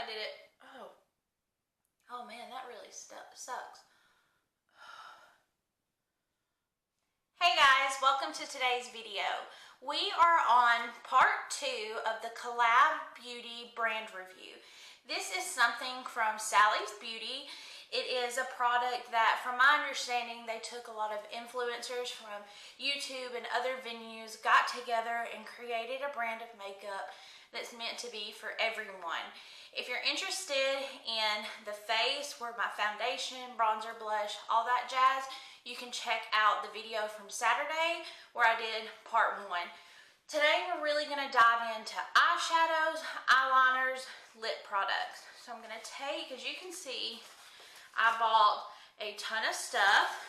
did it. Oh man, that really sucks. Hey guys, welcome to today's video. We are on part 2 of the COL-LAB Beauty brand review. This is something from Sally's Beauty. It is a product that, from my understanding, they took a lot of influencers from YouTube and other venues, got together and created a brand of makeup that's meant to be for everyone. If you're interested in the face, where my foundation, bronzer, blush, all that jazz, you can check out the video from Saturday where I did part 1. Today we're really going to dive into eyeshadows, eyeliners, lip products. So I'm going to take, as you can see, I bought a ton of stuff.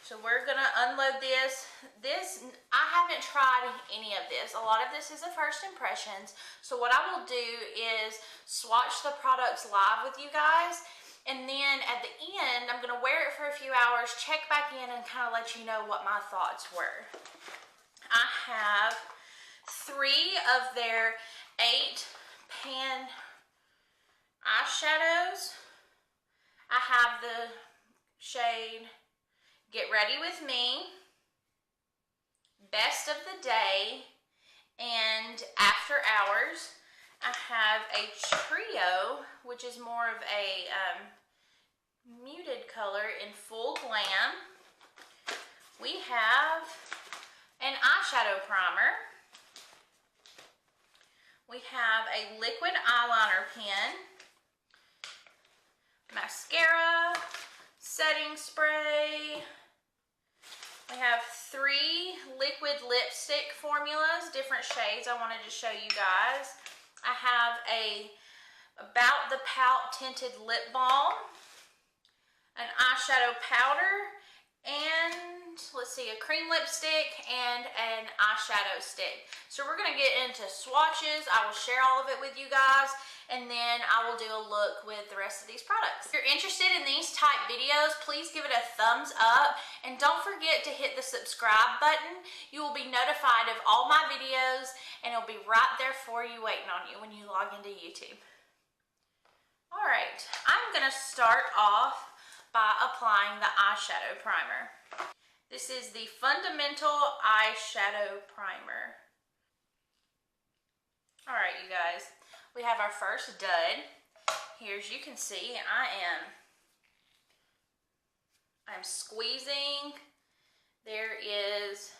So we're going to unload this. I haven't tried any of this. A lot of this is the first impressions. So what I will do is swatch the products live with you guys. And then at the end, I'm going to wear it for a few hours, check back in, and kind of let you know what my thoughts were. I have 3 of their 8 pan eyeshadows. I have the shade Get Ready With Me, Best of the Day, and After Hours. I have a trio, which is more of a muted color in Full Glam. We have an eyeshadow primer. We have a liquid eyeliner pen, mascara, setting spray. We have 3 liquid lipstick formulas, different shades I wanted to show you guys. I have About the Pout Tinted Lip Balm, an eyeshadow powder, and let's see, a cream lipstick and an eyeshadow stick. So we're going to get into swatches. I will share all of it with you guys, and then I will do a look with the rest of these products. If you're interested in these type videos, please give it a thumbs up, and don't forget to hit the subscribe button. You will be notified of all my videos, and it'll be right there for you, waiting on you when you log into YouTube. All right, I'm gonna start off by applying the eyeshadow primer. This is the Fundamental Eyeshadow Primer. All right, you guys, we have our first dud. Here, as you can see, I'm squeezing. There is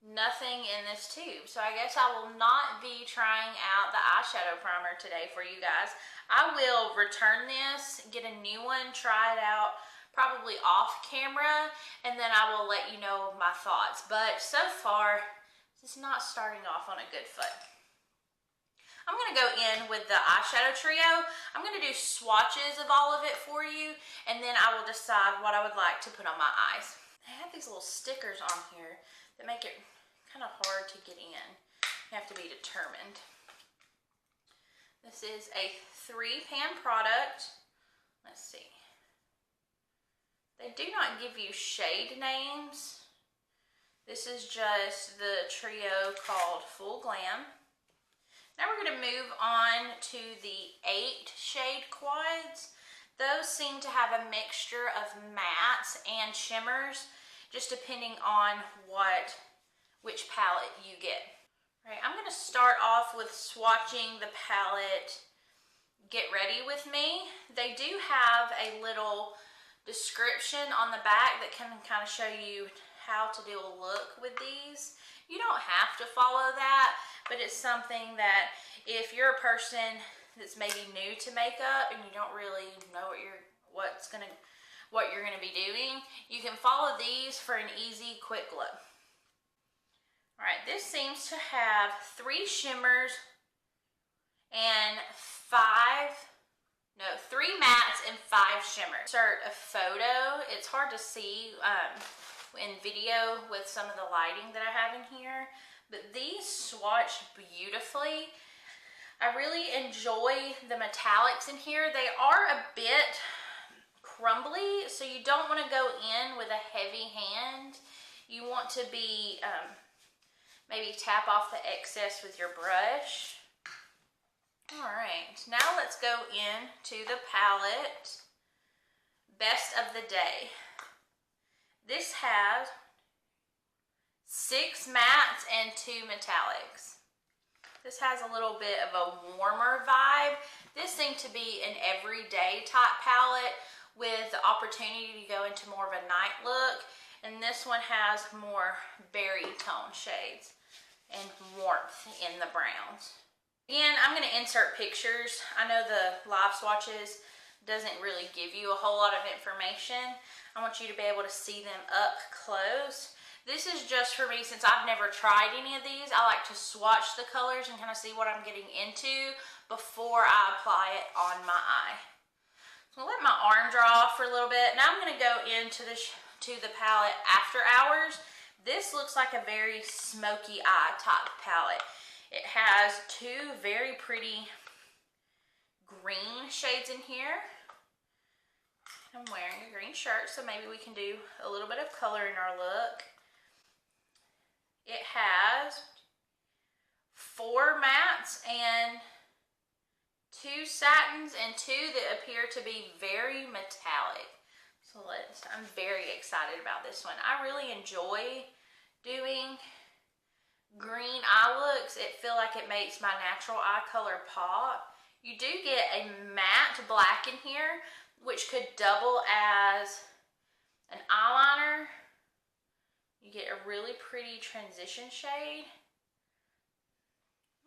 nothing in this tube. So I guess I will not be trying out the eyeshadow primer today for you guys. I will return this, get a new one, try it out probably off camera, and then I will let you know my thoughts. But so far, this is not starting off on a good foot. I'm going to go in with the eyeshadow trio. I'm going to do swatches of all of it for you, and then I will decide what I would like to put on my eyes. They have these little stickers on here that make it kind of hard to get in. You have to be determined. This is a 3-pan product. Let's see. They do not give you shade names. This is just the trio called Full Glam. Now we're going to move on to the 8 shade quads. Those seem to have a mixture of mattes and shimmers, just depending on which palette you get. All right, I'm going to start off with swatching the palette Get Ready With Me. They do have a little description on the back that can kind of show you how to do a look with these. You don't have to follow that, but it's something that if you're a person that's maybe new to makeup and you don't really know what you're gonna be doing, you can follow these for an easy, quick look. All right, this seems to have 3 shimmers and 3 mattes and 5 shimmers. Insert a photo. It's hard to see in video with some of the lighting that I have in here, but these swatch beautifully. I really enjoy the metallics in here. They are a bit crumbly, so you don't want to go in with a heavy hand. You want to be maybe tap off the excess with your brush. Alright, now let's go into the palette Best of the Day. This has 6 mattes and 2 metallics. This has a little bit of a warmer vibe. This seemed to be an everyday type palette with the opportunity to go into more of a night look. And this one has more berry tone shades and warmth in the browns. Again, I'm going to insert pictures. I know the live swatches doesn't really give you a whole lot of information. I want you to be able to see them up close. This is just for me, since I've never tried any of these. I like to swatch the colors and kind of see what I'm getting into before I apply it on my eye. So I'll let my arm dry off for a little bit. Now I'm going to go into the palette After Hours. This looks like a very smoky eye type palette. It has 2 very pretty green shades in here. I'm wearing a green shirt, so maybe we can do a little bit of color in our look. It has 4 mattes and 2 satins and 2 that appear to be very metallic. So I'm very excited about this one. I really enjoy doing green eye looks. It feel like it makes my natural eye color pop. You do get a matte black in here, which could double as an eyeliner. You get a really pretty transition shade.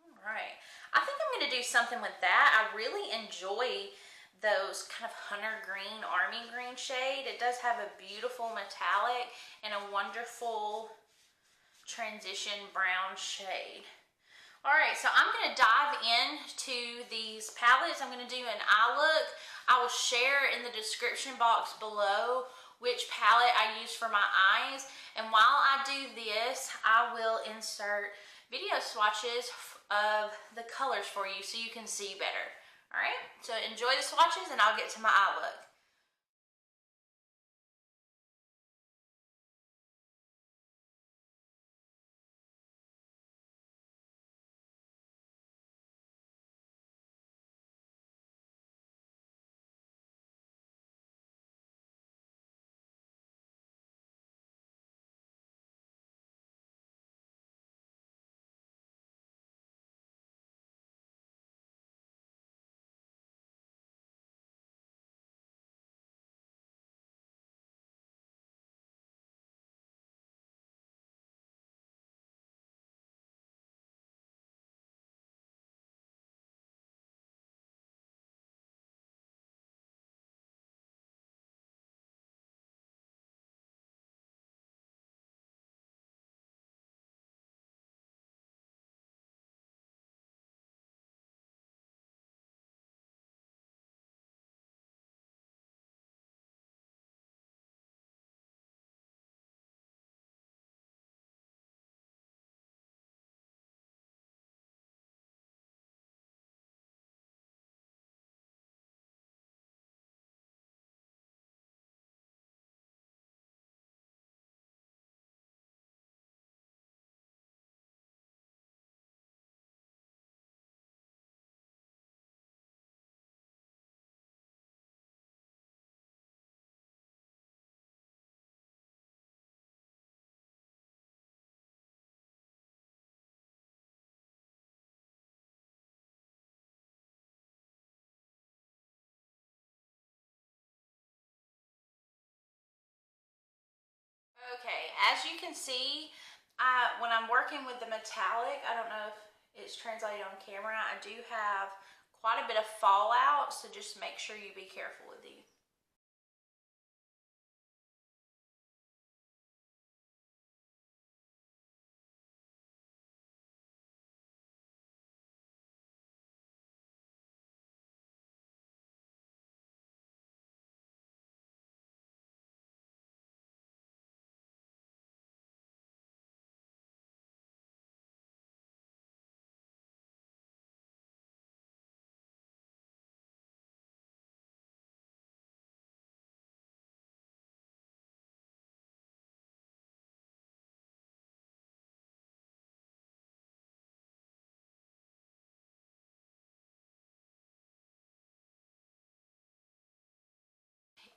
All right, I think I'm going to do something with that. I really enjoy those kind of hunter green, army green shade. It does have a beautiful metallic and a wonderful transition brown shade. All right, so I'm going to dive into these palettes. I'm going to do an eye look. I will share in the description box below which palette I use for my eyes. And while I do this, I will insert video swatches of the colors for you so you can see better. All right, so enjoy the swatches and I'll get to my eye look. Okay, as you can see, when I'm working with the metallic, I don't know if it's translated on camera, I do have quite a bit of fallout, so just make sure you be careful with these.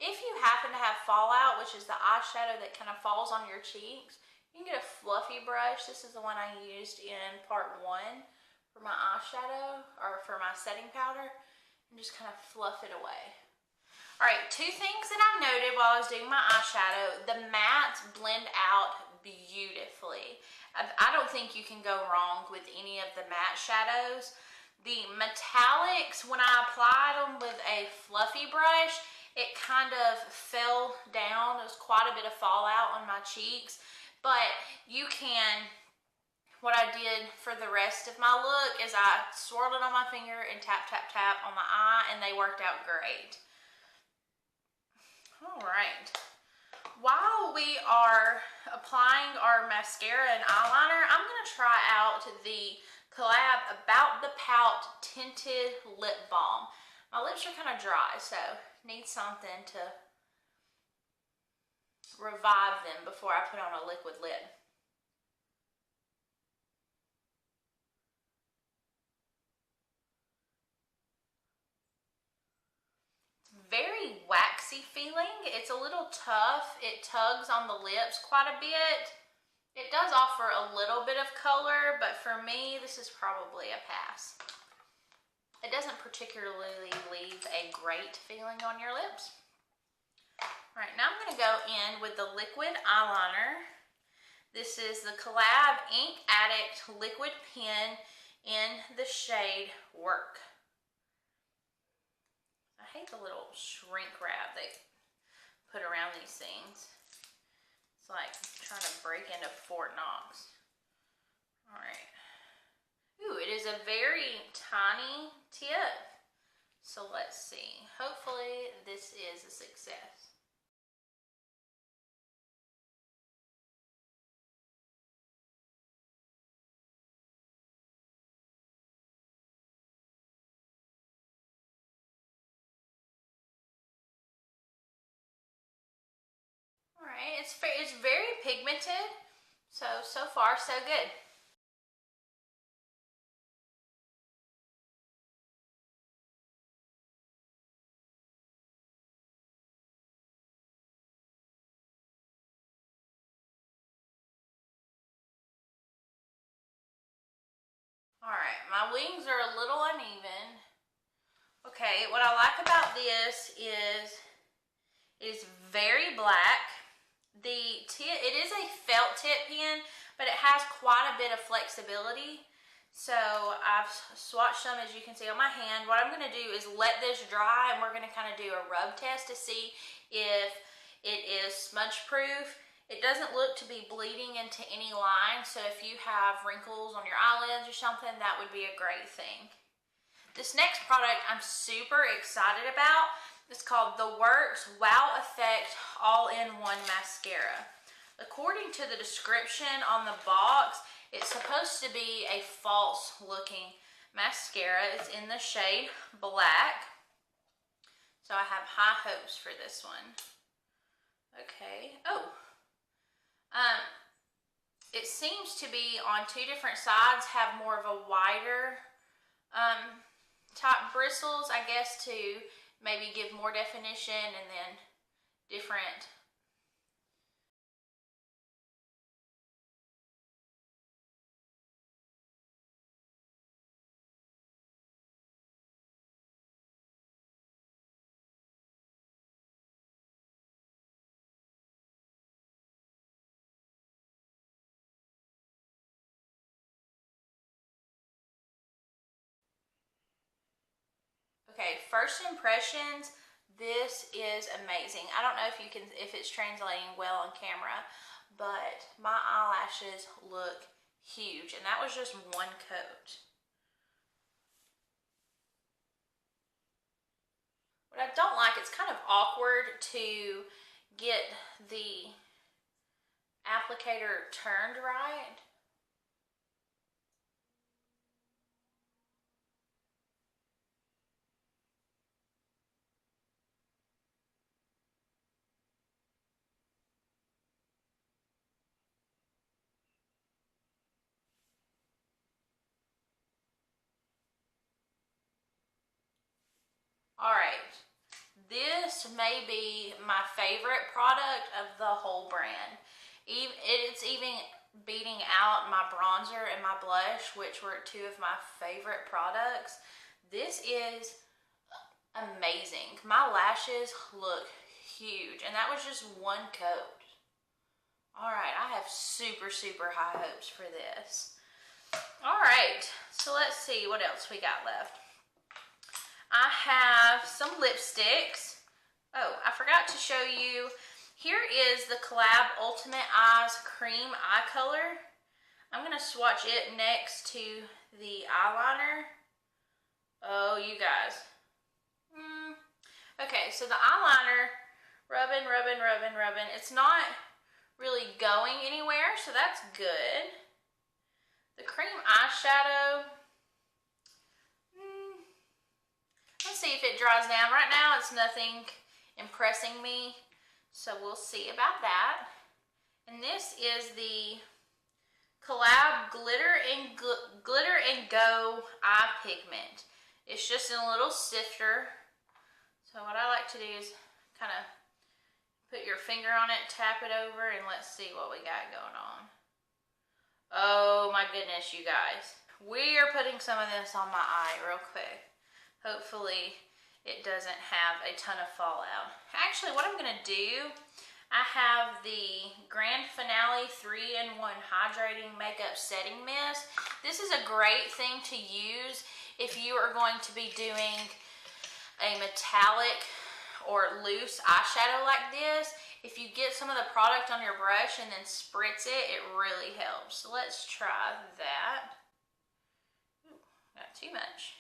If you happen to have fallout, which is the eyeshadow that kind of falls on your cheeks, you can get a fluffy brush. This is the one I used in part 1 for my eyeshadow, or for my setting powder, and just kind of fluff it away. Alright, 2 things that I noted while I was doing my eyeshadow. The mattes blend out beautifully. I don't think you can go wrong with any of the matte shadows. The metallics, when I applied them with a fluffy brush, it kind of fell down. There was quite a bit of fallout on my cheeks. But you can, what I did for the rest of my look is I swirled it on my finger and tap, tap, tap on my eye, and they worked out great. Alright. While we are applying our mascara and eyeliner, I'm going to try out the COL-LAB About the Pout Tinted Lip Balm. My lips are kind of dry, so need something to revive them before I put on a liquid lid. Very waxy feeling. It's a little tough. It tugs on the lips quite a bit. It does offer a little bit of color, but for me, this is probably a pass. It doesn't particularly leave a great feeling on your lips. All right, now I'm going to go in with the liquid eyeliner. This is the COL-LAB Ink Addict Liquid Pen in the shade Werk. I hate the little shrink wrap they put around these things. It's like trying to break into Fort Knox. Alright. Ooh, it is a very tiny tip. So let's see. Hopefully this is a success. Alright, it's very pigmented, so far so good. Alright, my wings are a little uneven. Okay, what I like about this is it is very black. The tip, it is a felt tip pen, but it has quite a bit of flexibility. So I've swatched some, as you can see on my hand. What I'm going to do is let this dry, and we're going to kind of do a rub test to see if it is smudge proof. It doesn't look to be bleeding into any lines, so if you have wrinkles on your eyelids or something, that would be a great thing. This next product I'm super excited about. It's called the Werk's Wow Effect All-in-One Mascara. According to the description on the box, it's supposed to be a false looking mascara. It's in the shade Black. So I have high hopes for this one. Okay. Oh. It seems to be on 2 different sides, have more of a wider top bristles, I guess, to maybe give more definition, and then different. Okay, first impressions, this is amazing. I don't know if it's translating well on camera, but my eyelashes look huge, and that was just one coat. What I don't like, it's kind of awkward to get the applicator turned right. Alright, this may be my favorite product of the whole brand. It's even beating out my bronzer and my blush, which were two of my favorite products. This is amazing. My lashes look huge, and that was just one coat. All right, I have super, super high hopes for this. All right, so let's see what else we got left. I have some lipsticks. Oh, I forgot to show you. Here is the COL-LAB Ultimate Eyes Cream Eye Color. I'm going to swatch it next to the eyeliner. Oh, you guys. Okay, so the eyeliner, rubbing. It's not really going anywhere, so that's good. The cream eyeshadow, let's see if it dries down. Right now, it's nothing impressing me, so we'll see about that. And this is the COL-LAB Glitter and Go Eye Pigment. It's just in a little sifter. So what I like to do is kind of put your finger on it, tap it over, and let's see what we got going on. Oh my goodness, you guys. We are putting some of this on my eye real quick. Hopefully it doesn't have a ton of fallout. Actually, what I'm gonna do, I have the Grand Finale 3-in-1 Hydrating Makeup Setting Mist. This is a great thing to use if you are going to be doing a metallic or loose eyeshadow like this. If you get some of the product on your brush and then spritz it, it really helps. So let's try that. Ooh, got too much.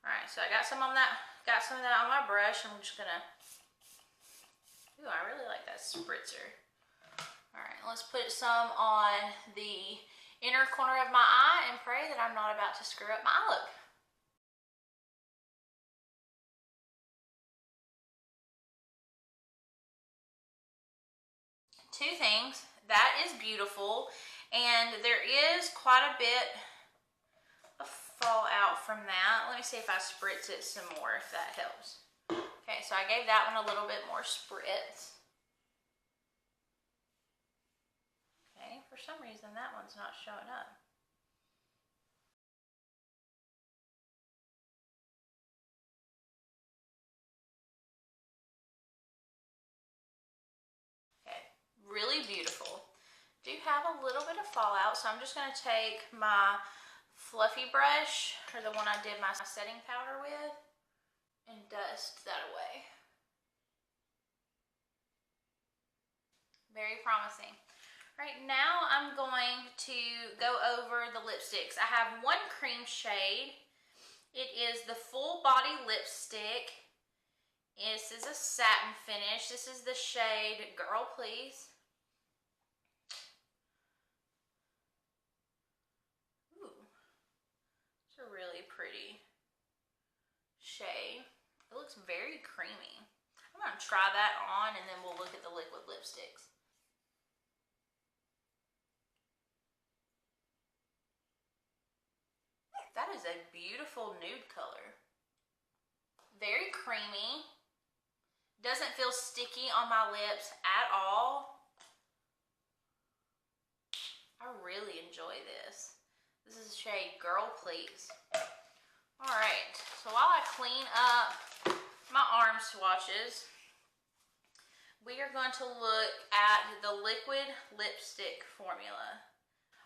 All right, so I got some of that on my brush. I'm just gonna, ooh, I really like that spritzer. All right, let's put some on the inner corner of my eye and pray that I'm not about to screw up my eye look. Two things. That is beautiful, and there is quite a bit of fallout from that. Let me see if I spritz it some more, if that helps. Okay, so I gave that one a little bit more spritz. Okay, for some reason that one's not showing up. Really beautiful. Do have a little bit of fallout, so I'm just going to take my fluffy brush, or the one I did my setting powder with, and dust that away. Very promising. Right now I'm going to go over the lipsticks. I have one cream shade. It is the Full Body Lipstick. This is a satin finish. This is the shade Girl Please. Really pretty shade. It looks very creamy. I'm going to try that on and then we'll look at the liquid lipsticks. That is a beautiful nude color. Very creamy. Doesn't feel sticky on my lips at all. I really enjoy this. This is the shade Girl Please. Alright, so while I clean up my arm swatches, we are going to look at the liquid lipstick formula.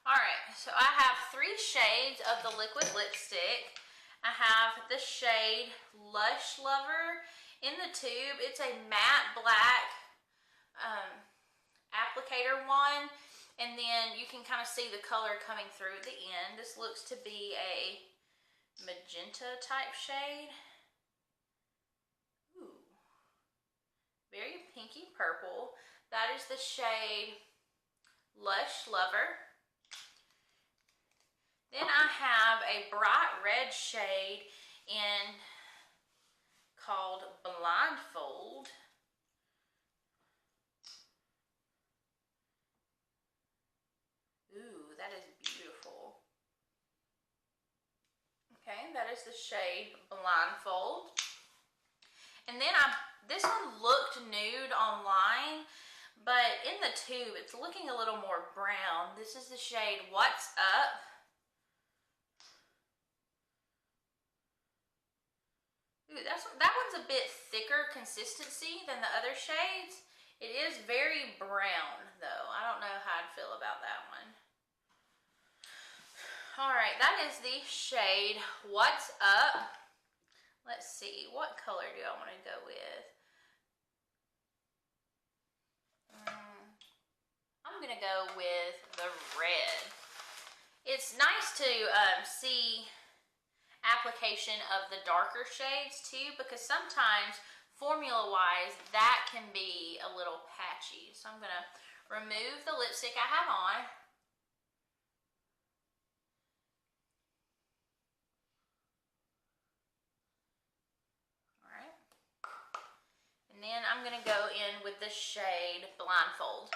Alright, so I have 3 shades of the liquid lipstick. I have the shade Lush Lover in the tube. It's a matte black applicator one. And then you can kind of see the color coming through at the end. This looks to be a magenta type shade. Ooh. Very pinky purple. That is the shade Lush Lover. Then I have a bright red shade in called Blindfold. Ooh, that is beautiful. Okay, that is the shade Blindfold. And then this one looked nude online, but in the tube, it's looking a little more brown. This is the shade What's Up. Ooh, that one's a bit thicker consistency than the other shades. It is very brown, though. I don't know how I'd feel about that one. Alright, that is the shade What's Up. Let's see, what color do I want to go with? I'm going to go with the red. It's nice to see application of the darker shades too, because sometimes formula-wise that can be a little patchy. So I'm going to remove the lipstick I have on. And then I'm going to go in with the shade Blindfold.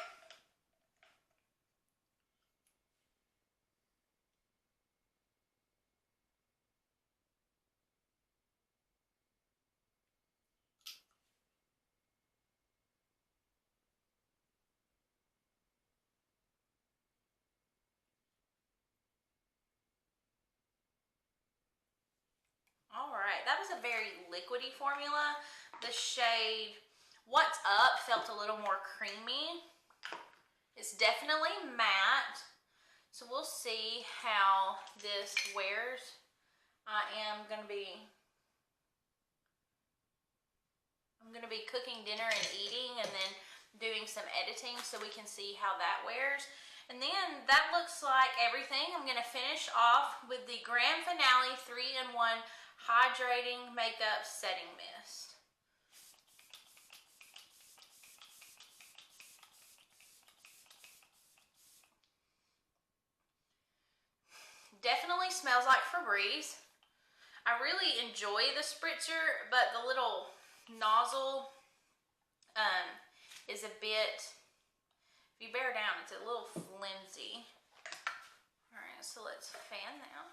Alright, that was a very liquidy formula. The shade What's Up felt a little more creamy. It's definitely matte, so we'll see how this wears. I'm gonna be cooking dinner and eating, and then doing some editing so we can see how that wears. And then that looks like everything. I'm gonna finish off with the Grand Finale 3-in-1 Hydrating Makeup Setting Mist. Definitely smells like Febreze. I really enjoy the spritzer, but the little nozzle is a bit, if you bear down, it's a little flimsy. Alright, so let's fan that.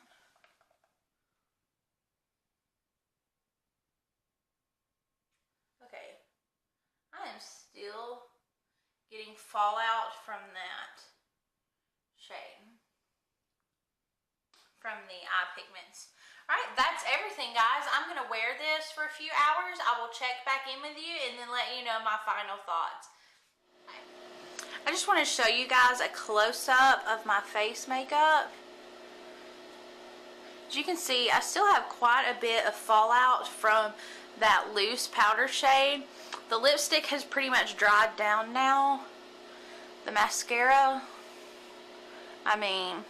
Okay, I am still getting fallout from that shade, from the eye pigments. Alright, that's everything, guys. I'm going to wear this for a few hours. I will check back in with you and then let you know my final thoughts. I just want to show you guys a close-up of my face makeup. As you can see, I still have quite a bit of fallout from that loose powder shade. The lipstick has pretty much dried down now. The mascara, I mean,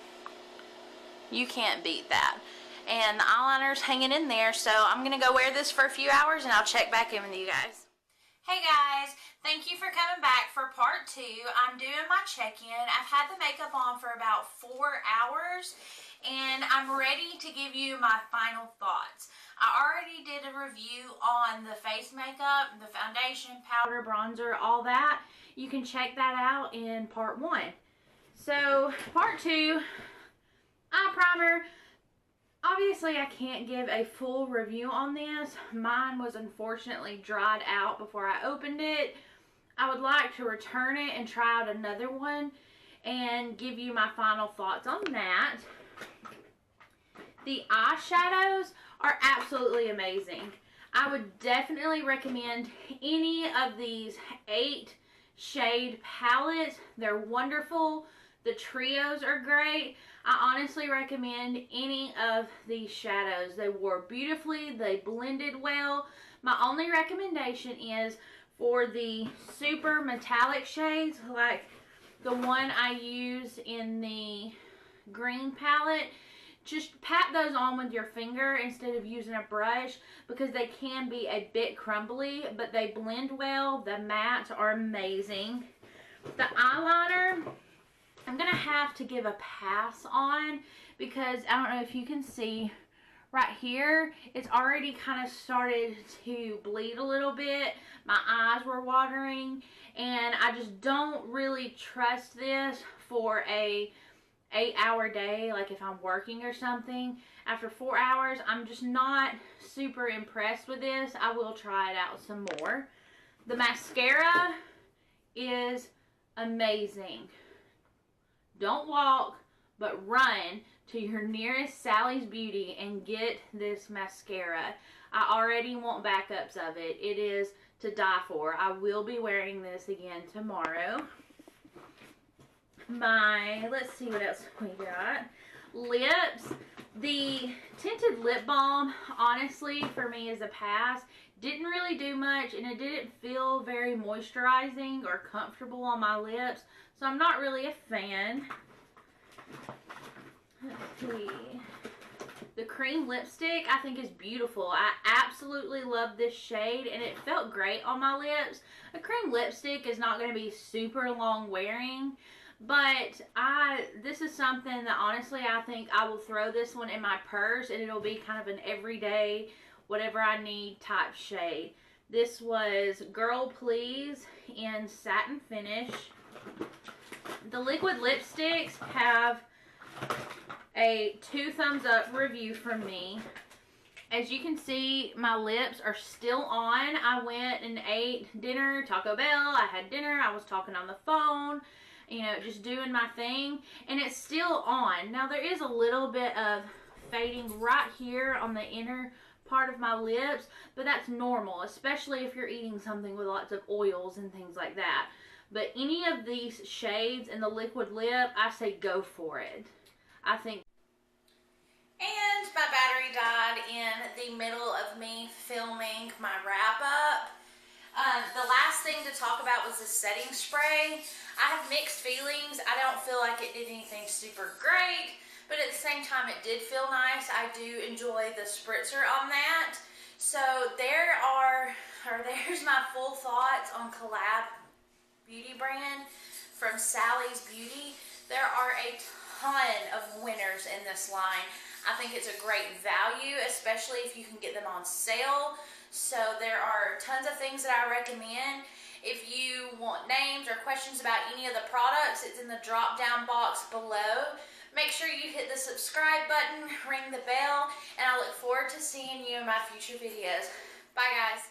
you can't beat that. And the eyeliner's hanging in there, so I'm going to go wear this for a few hours and I'll check back in with you guys. Hey guys, thank you for coming back for part 2. I'm doing my check-in. I've had the makeup on for about 4 hours and I'm ready to give you my final thoughts. I already did a review on the face makeup, the foundation, powder, bronzer, all that. You can check that out in part 1. So, part 2, eye primer. Obviously, I can't give a full review on this. Mine was unfortunately dried out before I opened it. I would like to return it and try out another one and give you my final thoughts on that. The eyeshadows are absolutely amazing. I would definitely recommend any of these 8 shade palettes. They're wonderful. The trios are great. I honestly recommend any of these shadows. They wore beautifully. They blended well. My only recommendation is for the super metallic shades, like the one I use in the green palette, just pat those on with your finger instead of using a brush, because they can be a bit crumbly, but they blend well. The mattes are amazing. The eyeliner, I'm going to have to give a pass on, because I don't know if you can see right here, it's already kind of started to bleed a little bit. My eyes were watering, and I just don't really trust this for a 8-hour day, like if I'm working or something, after 4 hours, I'm just not super impressed with this. I will try it out some more. The mascara is amazing. Don't walk, but run to your nearest Sally's Beauty and get this mascara. I already want backups of it. It is to die for. I will be wearing this again tomorrow. Let's see what else we got. Lips. The Tinted lip balm, honestly, for me is a pass. Didn't really do much, and it didn't feel very moisturizing or comfortable on my lips, so I'm not really a fan. Let's see. The cream lipstick, I think, is beautiful. I absolutely love this shade, and it felt great on my lips. A cream lipstick is not going to be super long wearing, but this is something that honestly I think I will throw this one in my purse, and it'll be kind of an everyday, whatever I need type shade. This was Girl Please in Satin Finish. The liquid lipsticks have a 2 thumbs up review from me. As you can see, my lips are still on. I went and ate dinner, Taco Bell. I had dinner. I was talking on the phone, you know, just doing my thing, and it's still on. Now, there is a little bit of fading right here on the inner part of my lips, but that's normal, especially if you're eating something with lots of oils and things like that. But any of these shades in the liquid lip, I say go for it. I think. And my battery died in the middle of me filming my wrap up. The last thing to talk about was the setting spray. I have mixed feelings. I don't feel like it did anything super great, but at the same time it did feel nice. I do enjoy the spritzer on that. So there's my full thoughts on COL-LAB beauty brand from Sally's Beauty. There are a ton of winners in this line. I think it's a great value, especially if you can get them on sale. So there are tons of things that I recommend. If you want names or questions about any of the products, it's in the drop down box below. Make sure you hit the subscribe button, ring the bell, and I look forward to seeing you in my future videos. Bye guys.